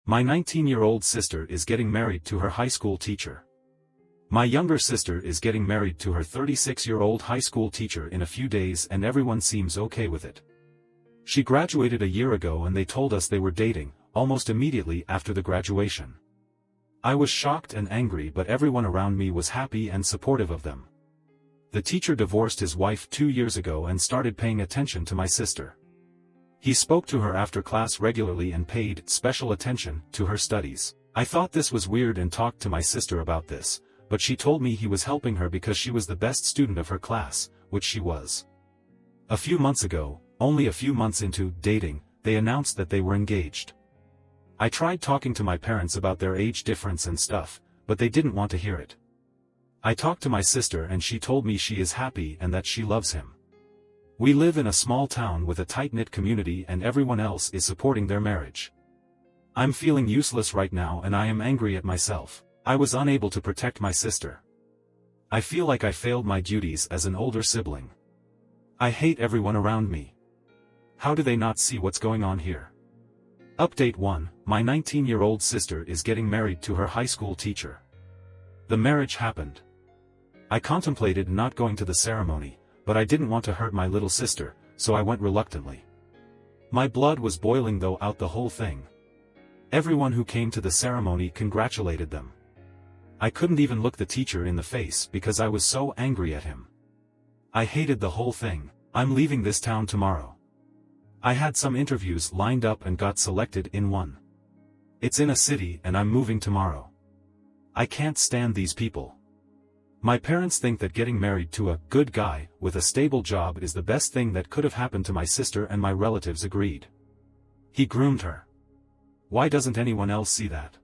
My 19-year-old sister is getting married to her high school teacher. My younger sister is getting married to her 36-year-old high school teacher in a few days, and everyone seems okay with it. She graduated a year ago and they told us they were dating, almost immediately after the graduation. I was shocked and angry, but everyone around me was happy and supportive of them. The teacher divorced his wife 2 years ago and started paying attention to my sister. He spoke to her after class regularly and paid special attention to her studies. I thought this was weird and talked to my sister about this, but she told me he was helping her because she was the best student of her class, which she was. A few months ago, only a few months into dating, they announced that they were engaged. I tried talking to my parents about their age difference and stuff, but they didn't want to hear it. I talked to my sister and she told me she is happy and that she loves him. We live in a small town with a tight-knit community and everyone else is supporting their marriage. I'm feeling useless right now and I am angry at myself. I was unable to protect my sister. I feel like I failed my duties as an older sibling. I hate everyone around me. How do they not see what's going on here? Update 1. My 19-year-old sister is getting married to her high school teacher. The marriage happened. I contemplated not going to the ceremony, but I didn't want to hurt my little sister, so I went reluctantly. My blood was boiling though out the whole thing. Everyone who came to the ceremony congratulated them. I couldn't even look the teacher in the face because I was so angry at him. I hated the whole thing. I'm leaving this town tomorrow. I had some interviews lined up and got selected in one. It's in a city and I'm moving tomorrow. I can't stand these people. My parents think that getting married to a good guy with a stable job is the best thing that could have happened to my sister, and my relatives agreed. He groomed her. Why doesn't anyone else see that?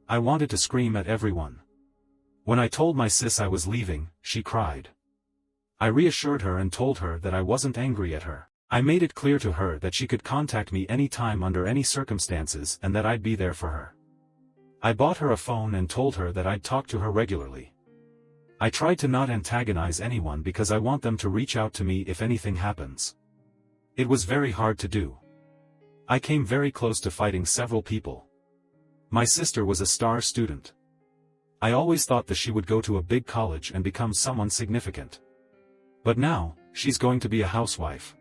I wanted to scream at everyone. When I told my sis I was leaving, she cried. I reassured her and told her that I wasn't angry at her. I made it clear to her that she could contact me anytime under any circumstances and that I'd be there for her. I bought her a phone and told her that I'd talk to her regularly. I tried to not antagonize anyone because I want them to reach out to me if anything happens. It was very hard to do. I came very close to fighting several people. My sister was a star student. I always thought that she would go to a big college and become someone significant. But now, she's going to be a housewife.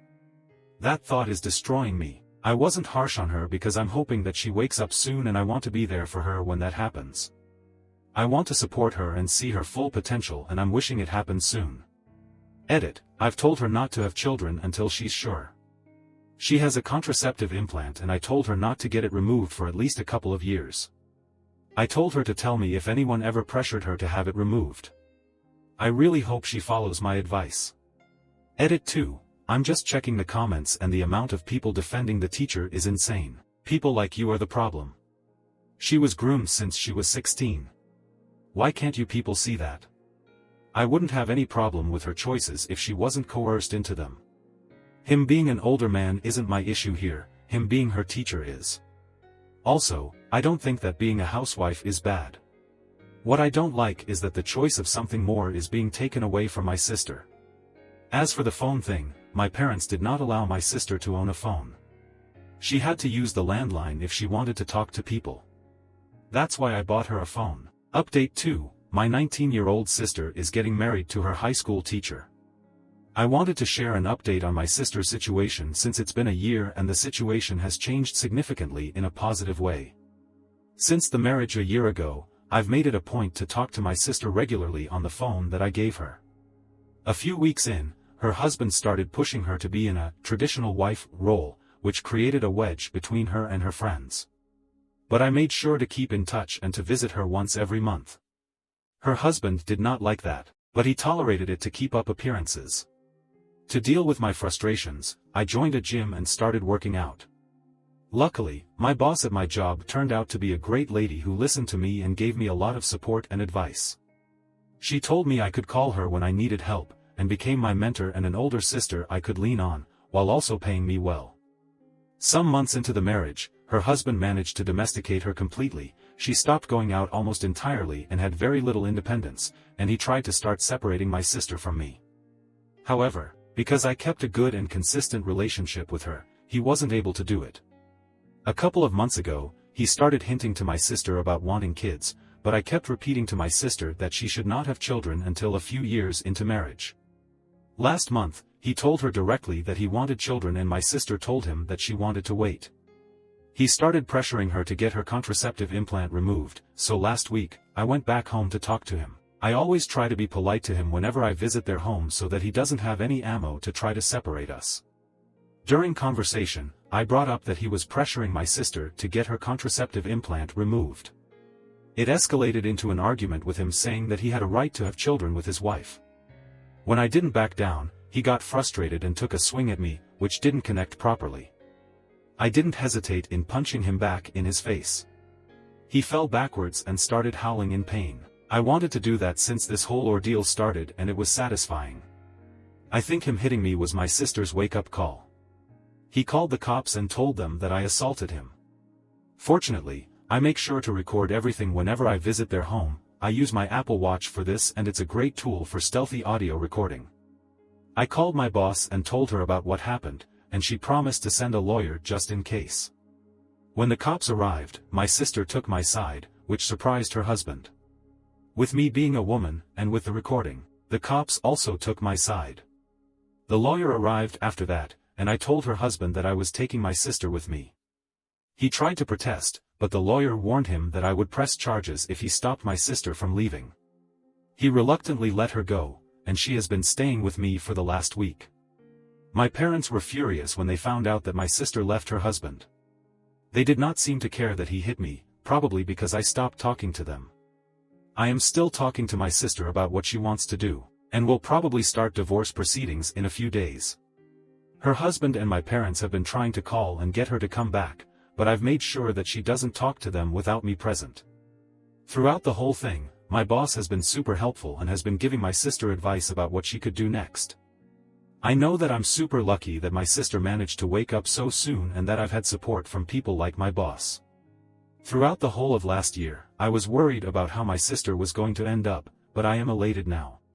That thought is destroying me. I wasn't harsh on her because I'm hoping that she wakes up soon and I want to be there for her when that happens. I want to support her and see her full potential, and I'm wishing it happens soon. Edit. I've told her not to have children until she's sure. She has a contraceptive implant and I told her not to get it removed for at least a couple of years. I told her to tell me if anyone ever pressured her to have it removed. I really hope she follows my advice. Edit 2. I'm just checking the comments and the amount of people defending the teacher is insane. People like you are the problem. She was groomed since she was 16. Why can't you people see that? I wouldn't have any problem with her choices if she wasn't coerced into them. Him being an older man isn't my issue here, him being her teacher is. Also, I don't think that being a housewife is bad. What I don't like is that the choice of something more is being taken away from my sister. As for the phone thing, my parents did not allow my sister to own a phone. She had to use the landline if she wanted to talk to people. That's why I bought her a phone. Update 2. My 19-year-old sister is getting married to her high school teacher. I wanted to share an update on my sister's situation since it's been a year and the situation has changed significantly in a positive way. Since the marriage a year ago, I've made it a point to talk to my sister regularly on the phone that I gave her. A few weeks in, her husband started pushing her to be in a traditional wife role, which created a wedge between her and her friends. But I made sure to keep in touch and to visit her once every month. Her husband did not like that, but he tolerated it to keep up appearances. To deal with my frustrations, I joined a gym and started working out. Luckily, my boss at my job turned out to be a great lady who listened to me and gave me a lot of support and advice. She told me I could call her when I needed help, and became my mentor and an older sister I could lean on, while also paying me well. Some months into the marriage, her husband managed to domesticate her completely. She stopped going out almost entirely and had very little independence, and he tried to start separating my sister from me. However, because I kept a good and consistent relationship with her, he wasn't able to do it. A couple of months ago, he started hinting to my sister about wanting kids, but I kept repeating to my sister that she should not have children until a few years into marriage. Last month, he told her directly that he wanted children and my sister told him that she wanted to wait. He started pressuring her to get her contraceptive implant removed, so last week, I went back home to talk to him. I always try to be polite to him whenever I visit their home so that he doesn't have any ammo to try to separate us. During conversation, I brought up that he was pressuring my sister to get her contraceptive implant removed. It escalated into an argument with him saying that he had a right to have children with his wife. When I didn't back down, he got frustrated and took a swing at me, which didn't connect properly. I didn't hesitate in punching him back in his face. He fell backwards and started howling in pain. I wanted to do that since this whole ordeal started and it was satisfying. I think him hitting me was my sister's wake-up call. He called the cops and told them that I assaulted him. Fortunately, I make sure to record everything whenever I visit their home. I use my Apple Watch for this and it's a great tool for stealthy audio recording. I called my boss and told her about what happened, and she promised to send a lawyer just in case. When the cops arrived, my sister took my side, which surprised her husband. With me being a woman, and with the recording, the cops also took my side. The lawyer arrived after that, and I told her husband that I was taking my sister with me. He tried to protest, but the lawyer warned him that I would press charges if he stopped my sister from leaving. He reluctantly let her go, and she has been staying with me for the last week. My parents were furious when they found out that my sister left her husband. They did not seem to care that he hit me, probably because I stopped talking to them. I am still talking to my sister about what she wants to do, and will probably start divorce proceedings in a few days. Her husband and my parents have been trying to call and get her to come back, but I've made sure that she doesn't talk to them without me present. Throughout the whole thing, my boss has been super helpful and has been giving my sister advice about what she could do next. I know that I'm super lucky that my sister managed to wake up so soon and that I've had support from people like my boss. Throughout the whole of last year, I was worried about how my sister was going to end up, but I am elated now.